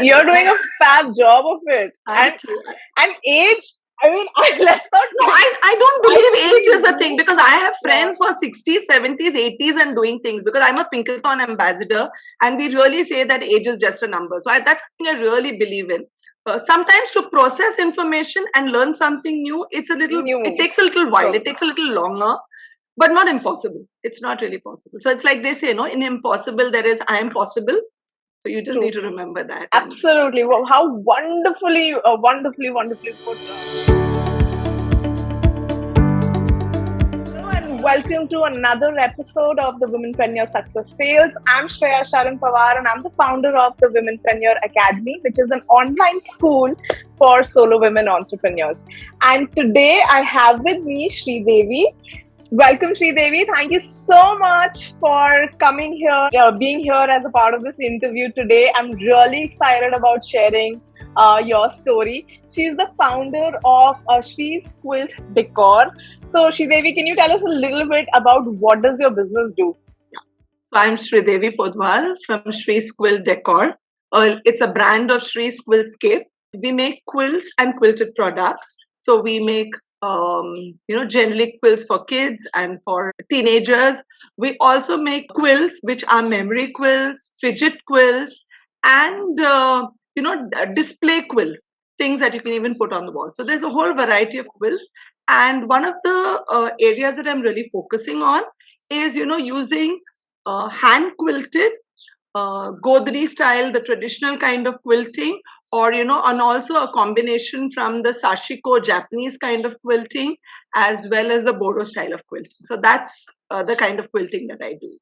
You're doing a fab job of it. Thank you. And age, I mean, let's not. No, I don't believe age is a thing, because I have friends who are 60s, 70s, 80s and doing things, because I'm a Pinkerton ambassador and we really say that age is just a number. So that's something I really believe in. Sometimes to process information and learn something new, it takes a little while, it takes a little longer, but not impossible. It's not really possible. So it's like they say, in impossible there is I am possible. So you just need to remember that. Absolutely. Well, how wonderfully put. Hello and welcome to another episode of the Womenpreneur Success Tales. I'm Shreya, Sharan, Pawar, and I'm the founder of the Womenpreneur Academy, which is an online school for solo women entrepreneurs. And today I have with me Shreedevi. Welcome, Shreedevi. Thank you so much for coming here, being here as a part of this interview today. I'm really excited about sharing your story. She's the founder of Shreesquiltdecor. So, Shreedevi, can you tell us a little bit about what does your business do? So, I'm Shreedevi Podwal from Shreesquiltdecor. It's a brand of Shreesquiltscape. We make quilts and quilted products. So we make generally quilts for kids and for teenagers. We also make quilts, which are memory quilts, fidget quilts, and display quilts, things that you can even put on the wall. So there's a whole variety of quilts. And one of the areas that I'm really focusing on is, using hand quilted Godhadi style, the traditional kind of quilting, or and also a combination from the Sashiko Japanese kind of quilting, as well as the Bodo style of quilting. So that's the kind of quilting that I do.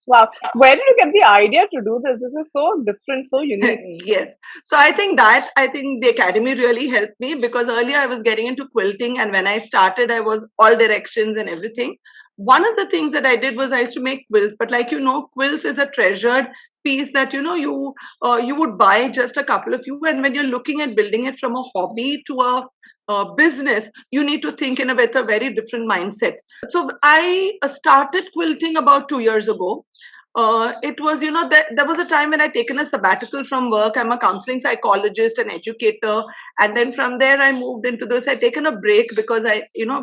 Wow. Where did you get the idea to do this? This is so different, so unique. Yes. So I think the academy really helped me, because earlier I was getting into quilting, and when I started, I was all directions and everything. One of the things that I did was I used to make quilts, but quilts is a treasured piece that you would buy just a couple of you, and when you're looking at building it from a hobby to a business, you need to think in a very different mindset. So I started quilting about 2 years ago. It was, there was a time when I'd taken a sabbatical from work. I'm a counseling psychologist and educator. And then from there, I moved into this. I'd taken a break because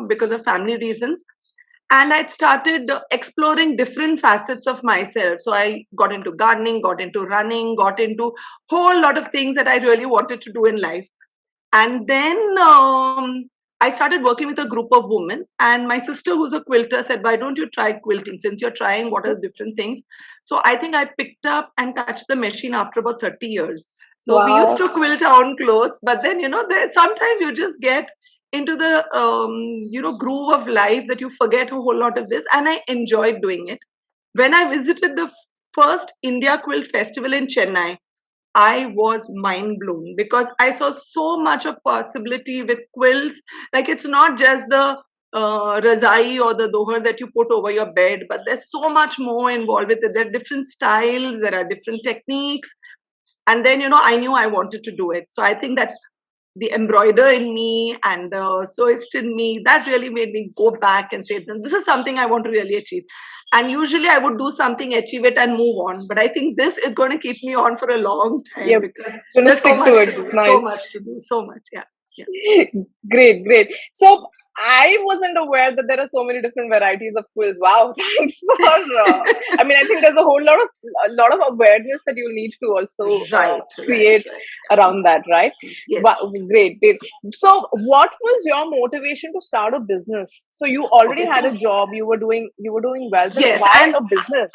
because of family reasons. And I'd started exploring different facets of myself. So I got into gardening, got into running, got into a whole lot of things that I really wanted to do in life. And then I started working with a group of women, and my sister, who's a quilter, said, why don't you try quilting? Since you're trying, what are different things? So I think I picked up and touched the machine after about 30 years. So we used to quilt our own clothes, but then, sometimes you just get into the groove of life that you forget a whole lot of this, and I enjoyed doing it. When I visited the first India Quilt Festival in Chennai, I was mind blown, because I saw so much of possibility with quilts. Like, it's not just the Rajai or the dohar that you put over your bed, but there's so much more involved with it. There are different styles, there are different techniques, and then I knew I wanted to do it. So I think that the embroider in me and the sewist in me, that really made me go back and say, this is something I want to really achieve. And usually I would do something, achieve it, and move on. But I think this is going to keep me on for a long time, because there's so much to do. Nice. So much to do. So much. Yeah. Great. So I wasn't aware that there are so many different varieties of quilts. Wow, thanks for. I mean, I think there's a whole lot of awareness that you need to also create around that, right? Yes. Wow, great. So, what was your motivation to start a business? So you already had a job. You were doing well. Yes, why a business?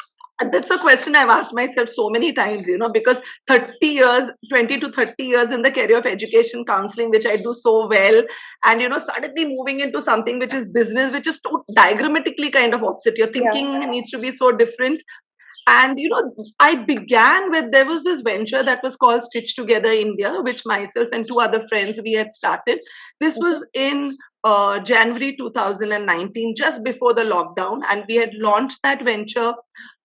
That's a question I've asked myself so many times, because 20 to 30 years in the career of education counseling, which I do so well, and suddenly moving into something which is business, which is diagrammatically kind of opposite. Your thinking needs to be so different. And I began with, there was this venture that was called Stitch Together India, which myself and two other friends we had started. This was in January 2019, just before the lockdown, and we had launched that venture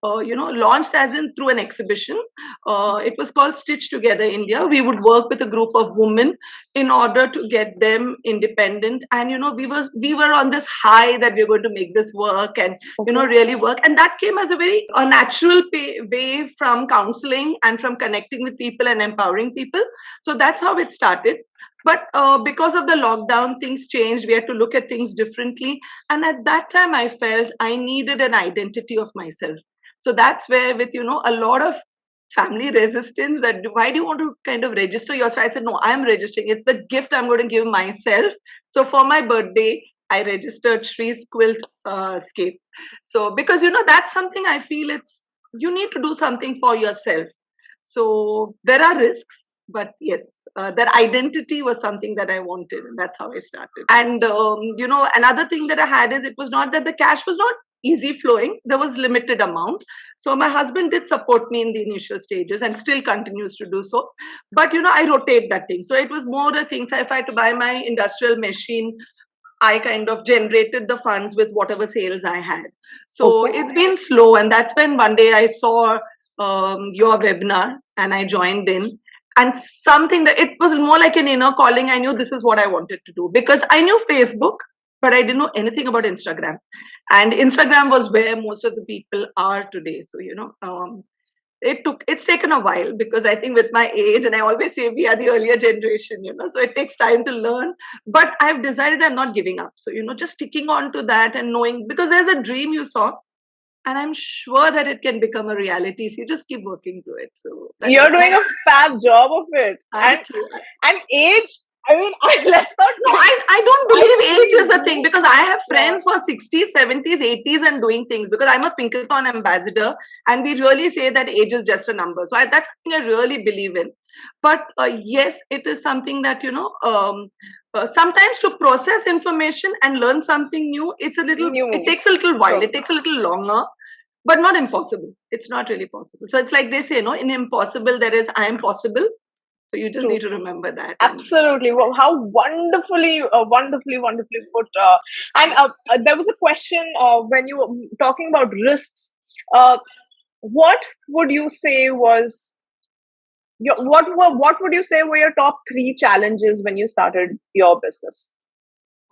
launched as in through an exhibition. It was called Stitch Together India. We would work with a group of women in order to get them independent. And we were on this high that we were going to make this work and really work. And that came as a natural way from counseling and from connecting with people and empowering people. So that's how it started. But because of the lockdown, things changed. We had to look at things differently. And at that time, I felt I needed an identity of myself. So that's where, with a lot of family resistance, that why do you want to kind of register yourself? I said, no, I'm registering. It's the gift I'm going to give myself. So for my birthday, I registered Shreesquiltdecor. So because that's something I feel you need to do something for yourself. So there are risks, but yes, that identity was something that I wanted, and that's how I started. And another thing that I had is, it was not that the cash was not easy flowing. There was limited amount. So my husband did support me in the initial stages and still continues to do so. But I rotate that thing. So it was more a thing. So if I had to buy my industrial machine, I kind of generated the funds with whatever sales I had. So it's been slow. And that's when one day I saw your webinar and I joined in. And something that it was more like an inner calling. I knew this is what I wanted to do, because I knew Facebook, but I didn't know anything about Instagram. And Instagram was where most of the people are today. So, it's taken a while, because I think with my age, and I always say we are the earlier generation, so it takes time to learn. But I've decided I'm not giving up. So, just sticking on to that and knowing, because there's a dream you saw, and I'm sure that it can become a reality if you just keep working to it. So you're doing a fab job of it. And age, I mean, let's not. No, I don't believe age is a thing, because I have friends who are 60s, 70s, 80s and doing things, because I'm a Pinkerton ambassador, and we really say that age is just a number. So that's something I really believe in. But yes, it is something that, sometimes to process information and learn something new, it takes a little while, it takes a little longer, but not impossible. It's not really possible. So it's like they say, in impossible, there is I am possible. So you just need to remember that. Absolutely. Well, how wonderfully put. And there was a question when you were talking about risks. What would you say was what would you say were your top 3 challenges when you started your business?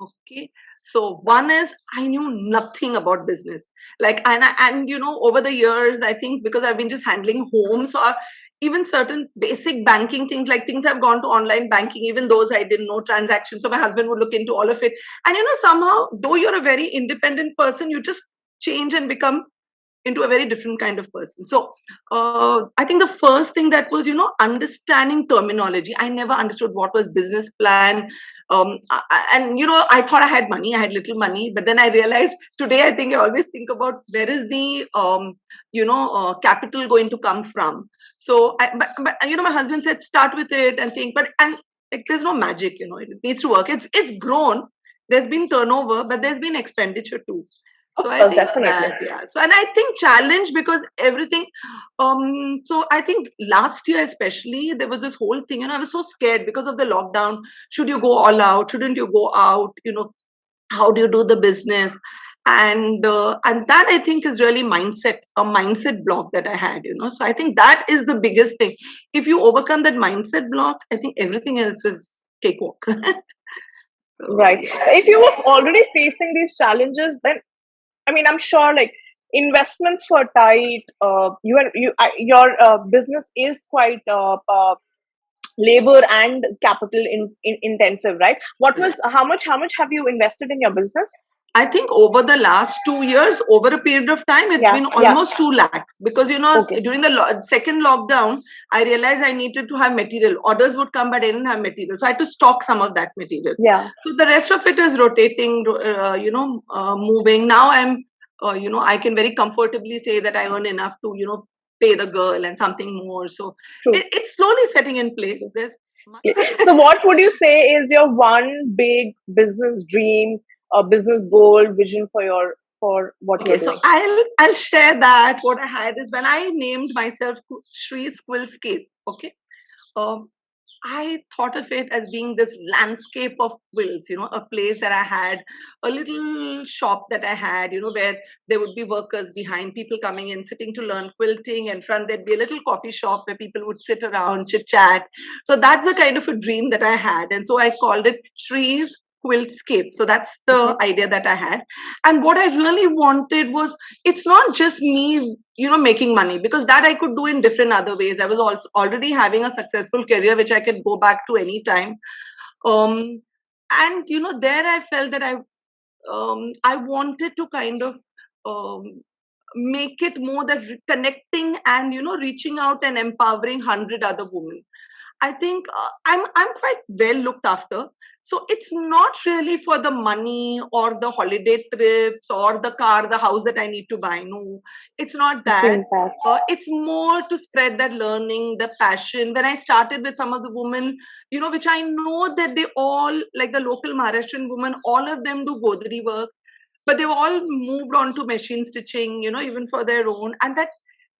Okay. So one is, I knew nothing about business. And over the years, I think because I've been just handling homes, or even certain basic banking things, like things have gone to online banking, even those I didn't know transactions. So my husband would look into all of it. And somehow, though you're a very independent person, you just change and become into a very different kind of person. So I think the first thing that was, understanding terminology. I never understood what was business plan. I thought I had money, I had little money, but then I realized today, I think I always think about where is the, capital going to come from. So, my husband said, start with it and think, there's no magic, it needs to work. It's grown. There's been turnover, but there's been expenditure too. So I think definitely. So, and I think challenge, because everything. So I think last year especially, there was this whole thing. I was so scared because of the lockdown. Should you go all out? Shouldn't you go out? How do you do the business? And that, I think, is really a mindset block that I had. So I think that is the biggest thing. If you overcome that mindset block, I think everything else is cakewalk. Right. If you were already facing these challenges, then I mean, I'm sure investments were tight. Your business is quite labor and capital intensive, right? How much have you invested in your business? I think over the last 2 years, over a period of time, it's been almost 2 lakhs, because during the second lockdown, I realized I needed to have material. Orders would come, but I didn't have material, so I had to stock some of that material. So the rest of it is rotating, moving. Now I'm, I can very comfortably say that I earn enough to, pay the girl and something more. So it's slowly setting in place. So what would you say is your one big business dream, a business goal, vision for what you're doing? So I'll share that. What I had is, when I named myself Shreesquiltdecor. Okay. I thought of it as being this landscape of quilts, a place that I had, a little shop that I had, where there would be workers behind, people coming in, sitting to learn quilting. In front, there'd be a little coffee shop where people would sit around, chit chat. So that's the kind of a dream that I had. And so I called it Shree's Quiltscape. So that's the Okay. idea that I had. And what I really wanted was, it's not just me, making money, because that I could do in different other ways. I was also already having a successful career which I could go back to any time. um and there I felt that I wanted to kind of um, make it more that connecting and reaching out and empowering 100 other women. I think I'm quite well looked after. So it's not really for the money or the holiday trips or the car, the house that I need to buy. No, it's not It's the that. impact. It's more to spread that learning, the passion. When I started with some of the women, which I know that they all, like the local Maharashtrian women, all of them do Godhadi work, but they've all moved on to machine stitching, even for their own. And that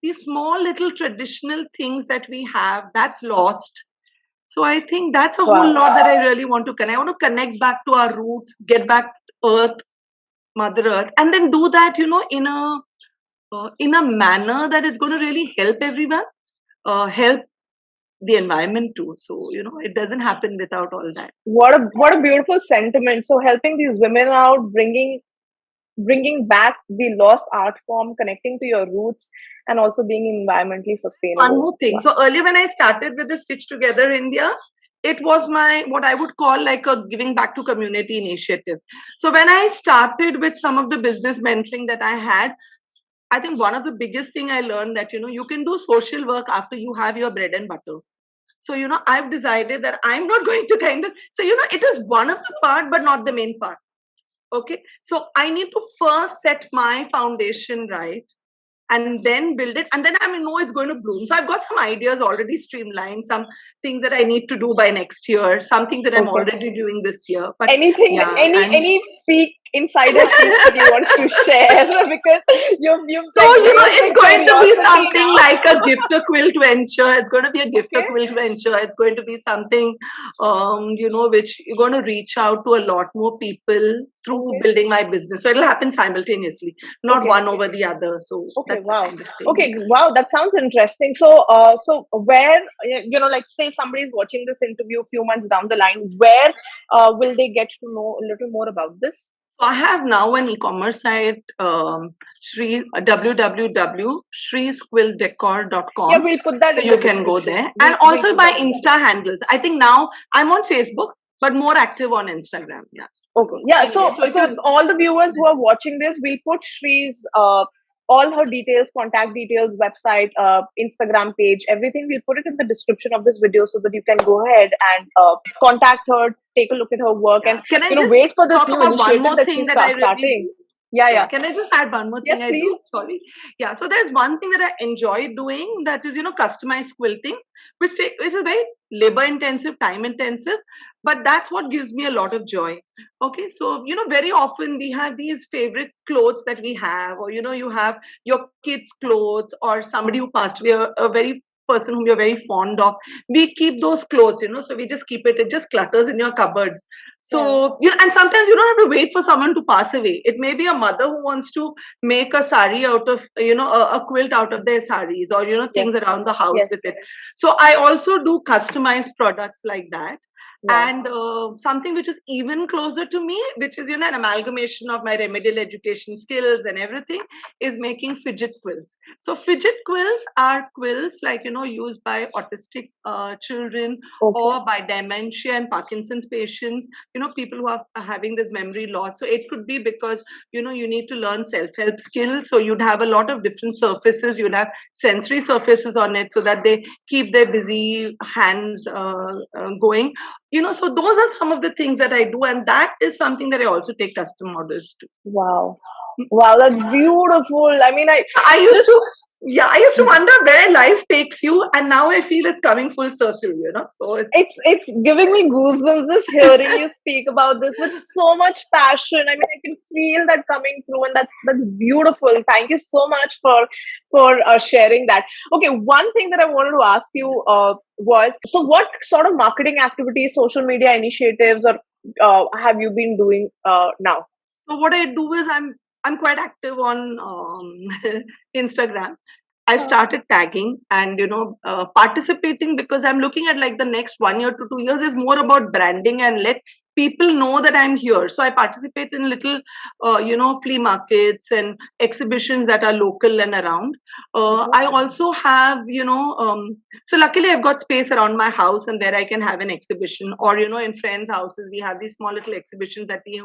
these small little traditional things that we have, that's lost. So I think that's a whole Wow. lot that I really want to connect. I want to connect back to our roots, get back to Earth, Mother Earth, and then do that, in a manner that is going to really help everyone, help the environment too. So it doesn't happen without all that. What a beautiful sentiment. So helping these women out, bringing back the lost art form, connecting to your roots, and also being environmentally One sustainable. more thing. Wow. So earlier when I started with the Stitch Together India, it was my what I would call like a giving back to community initiative. So when I started with some of the business mentoring that I had, I think one of the biggest thing I learned that you can do social work after you have your bread and butter. So I've decided that I'm not going to kind of, so it is one of the part but not the main part. Okay, so I need to first set my foundation right and then build it, and then I know it's going to bloom. So I've got some ideas already streamlined, some things that I need to do by next year, some things that I'm Okay. already doing this year. But Anything, yeah, and any peek, insider peeks that you want to share? Because you've so, like raised it's the going to be curiosity something now. like a gifter quilt venture. It's going to be a gifter Okay. quilt venture. It's going to be something, which you're going to reach out to a lot more people through Okay. building my business. So it'll happen simultaneously, not Okay. one over the other. So Okay, that's the wow. kind of thing. Okay, wow, that sounds interesting. So, so where like, say somebody's watching this interview a few months down the line, where will they get to know a little more about this? I have now an e-commerce site, Yeah, www.shreesquiltdecor.com. we'll put that So in you the can go description. there. And We'll also put my that in. Insta handles. I think now I'm on Facebook, but more active on Instagram. Yeah. Okay. Yeah. Anyway, so if So you all the viewers who are watching this, we'll put Shree's all her details, contact details, website, Instagram page, everything. We'll put it in the description of this video so that you can go ahead and contact her, take a look at her work, and yeah. Can I just wait for this talk new about one initiative more that thing she's that I really starting. do? Yeah. Yeah, Yeah. can I just add one more thing Yes, I do? please. Sorry. Yeah, so there's one thing that I enjoy doing, that is, customized quilting, which is very labor intensive, time intensive, but that's what gives me a lot of joy. Okay, so, very often we have these favorite clothes that we have, or, you have your kids' clothes or somebody who passed away, a very person whom you're very fond of. We keep those clothes, so we just keep it just clutters in your cupboards. Yeah. So, and sometimes you don't have to wait for someone to pass away. It may be a mother who wants to make a sari out of, a quilt out of their saris, or, Yes. things around the house Yes. with it. So I also do customized products like that. Wow. And something which is even closer to me, which is, an amalgamation of my remedial education skills and everything, is making fidget quilts. So fidget quilts are quilts like, used by autistic children, Okay. or by dementia and Parkinson's patients, people who are having this memory loss. So it could be because, you need to learn self-help skills. So you'd have a lot of different surfaces. You'd have sensory surfaces on it so that they keep their busy hands going. So those are some of the things that I do. And that is something that I also take custom orders to. Wow. Wow, that's beautiful. I mean, I used this to. Yeah, I used to wonder where life takes you, and now I feel it's coming full circle, So It's giving me goosebumps just hearing you speak about this with so much passion. I mean, I can feel that coming through, and that's beautiful. Thank you so much for sharing that. Okay, one thing that I wanted to ask you was, so what sort of marketing activities, social media initiatives, or have you been doing now? So what I do is I'm quite active on Instagram. I've started tagging and participating because I'm looking at like the next 1 year to 2 years is more about branding and let people know that I'm here. So I participate in little flea markets and exhibitions that are local and around. I also have so luckily I've got space around my house and where I can have an exhibition, or in friends' houses we have these small little exhibitions that we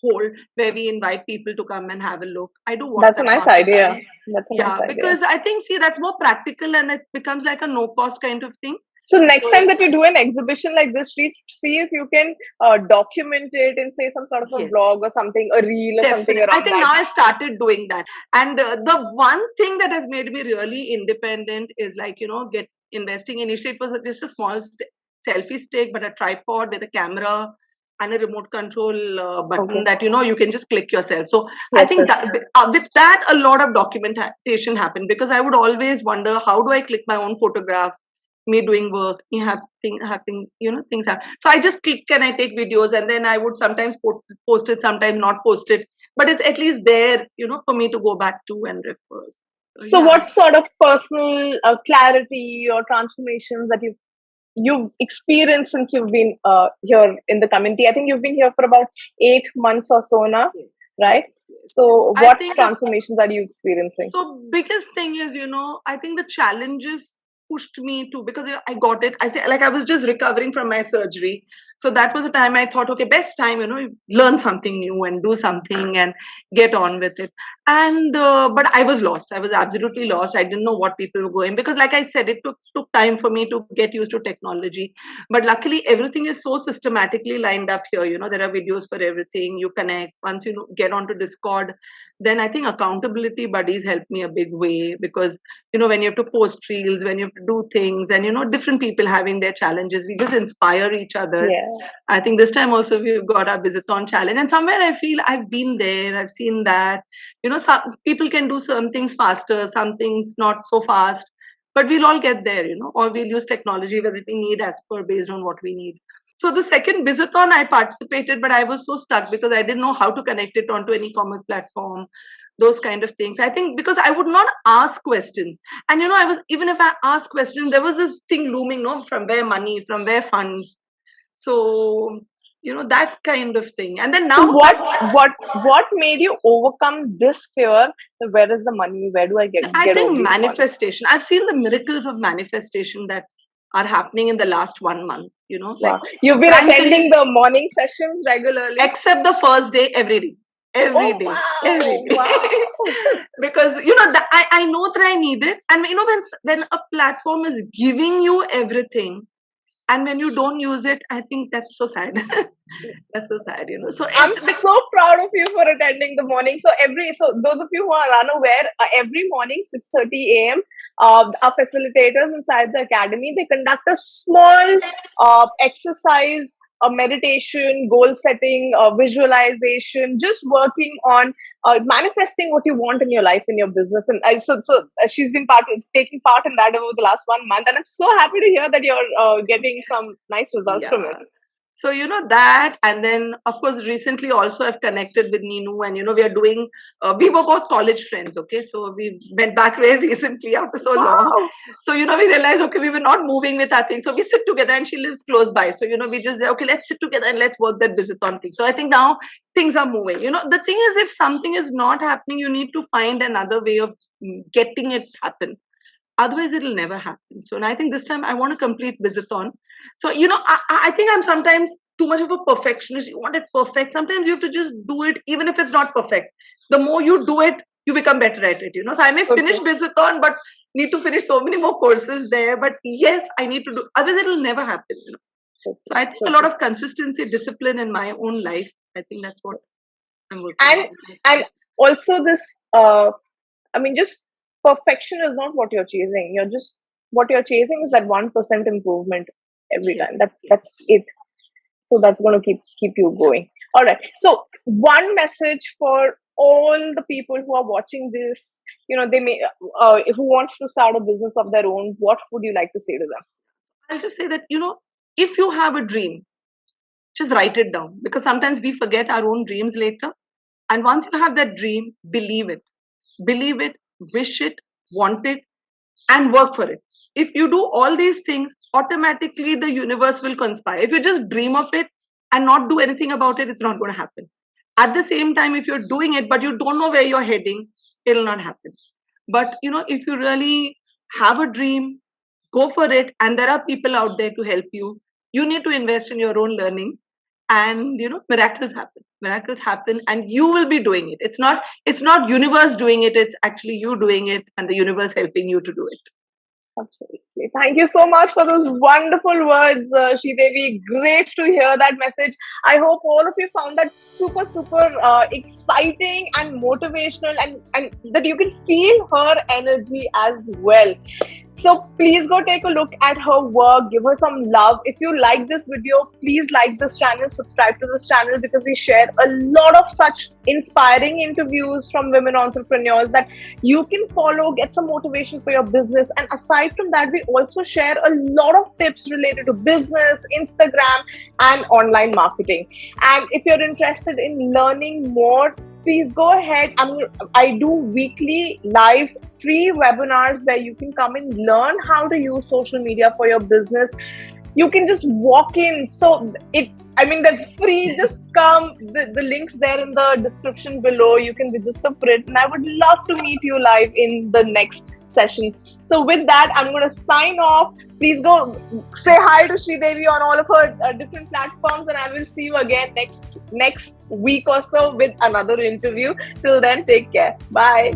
hold where we invite people to come and have a look. I do That's a WhatsApp nice idea. marketing. That's a nice Yeah, idea. because I think, see, that's more practical and it becomes like a no cost kind of thing. So next So, time that you do an exhibition like this, see if you can document it and say some sort of a yes, blog or something, a reel or something definitely. I around think that. now I started doing that. And the one thing that has made me really independent is like, get investing. Initially, it was just a small selfie stick, but a tripod with a camera and a remote control button Okay. that you can just click yourself. So I Yes, think yes. that with that a lot of documentation happened, because I would always wonder, how do I click my own photograph, me doing work, me have happening, things happen. So I just click and I take videos, and then I would sometimes post it, sometimes not post it, but it's at least there, for me to go back to and refer. So So yeah. what sort of personal clarity or transformations that you've experienced since you've been here in the community? I think you've been here for about 8 months or so now, Yes, right? yes, yes. So I what think transformations are you experiencing? so biggest thing is, I think the challenges pushed me to, because I got it. I say, like, I was just recovering from my surgery. So that was the time I thought, okay, best time, learn something new and do something and get on with it. And but I was lost. I was absolutely lost. I didn't know what people were going, because like I said, it took time for me to get used to technology. But luckily everything is so systematically lined up here. There are videos for everything. You connect. Once you get onto Discord, then I think accountability buddies help me a big way, because when you have to post reels, when you have to do things, and different people having their challenges, we just inspire each other. Yeah. I think this time also we've got our Visathon challenge, and somewhere I feel I've been there, I've seen that. Some people can do some things faster, some things not so fast, but we'll all get there, or we'll use technology whether we need as per based on what we need. So the second Visathon I participated, but I was so stuck because I didn't know how to connect it onto an e-commerce platform, those kind of things. I think because I would not ask questions, and I was, even if I asked questions, there was this thing looming, no, from where money, from where funds. So that kind of thing. And then So now what made you overcome this fear? Where is the money? Where do I I get all think these funds? manifestation. I've seen the miracles of manifestation that are happening in the last 1 month. Like, Wow. You've been frankly, attending the morning sessions regularly? except the first day, every day, every Oh, day, every wow. day. Wow. Because I know that I need it, and when a platform is giving you everything, and when you don't use it, I think that's so sad. That's so sad. So I'm it's so proud of you for attending the morning. So those of you who are unaware, every morning 6:30 a.m. Our facilitators inside the academy, they conduct a small exercise, a meditation, goal setting, visualization, just working on manifesting what you want in your life, in your business. And she's been taking part in that over the last 1 month, and I'm so happy to hear that you're getting some nice results from it. yeah. So that, and then of course recently also I've connected with Ninu, and we are doing. We were both college friends, okay. So we went back very recently after so long. Wow. So we realized, okay, we were not moving with our thing. So we sit together, and she lives close by. So we just say, okay, let's sit together and let's work that Visathon thing. So I think now things are moving. The thing is, if something is not happening, you need to find another way of getting it happen. Otherwise it'll never happen. So, and I think this time I want to complete Visathon. So I think I'm sometimes too much of a perfectionist. You want it perfect. Sometimes you have to just do it even if it's not perfect. The more you do it, you become better at it. So I may finish Okay. Visathon, but need to finish so many more courses there. But yes, I need to do, otherwise it'll never happen. So I think a lot of consistency, discipline in my own life, I think that's what I'm working and on. and also this I mean, just perfection is not what you're chasing. What you're chasing is that 1% improvement every time. That's it. So that's going to keep you going. All right. So one message for all the people who are watching this, they may who wants to start a business of their own, what would you like to say to them? I'll just say that, if you have a dream, just write it down, because sometimes we forget our own dreams later. And once you have that dream, believe it, wish it, want it, and work for it. If you do all these things, automatically the universe will conspire. If you just dream of it and not do anything about it, it's not going to happen. At the same time, if you're doing it but you don't know where you're heading, it'll not happen. But if you really have a dream, go for it, and there are people out there to help you. You need to invest in your own learning, and miracles happen, and you will be doing it. It's not universe doing it, it's actually you doing it, and the universe helping you to do it. Absolutely. Thank you so much for those wonderful words, Shreedevi. Great to hear that message. I hope all of you found that super, super exciting and motivational, and that you can feel her energy as well. So please go take a look at her work, give her some love. If you like this video, please like this channel, subscribe to this channel, because we share a lot of such inspiring interviews from women entrepreneurs that you can follow, get some motivation for your business. And aside from that, we also share a lot of tips related to business, Instagram, and online marketing. And if you're interested in learning more, please go ahead. I do weekly live free webinars where you can come and learn how to use social media for your business. You can just walk in. So they're free. Just come. The link's there in the description below. You can register for it. And I would love to meet you live in the next session. So with that, I'm going to sign off. Please go say hi to Shreedevi on all of her different platforms, and I will see you again next week or so with another interview. Till then, take care. Bye.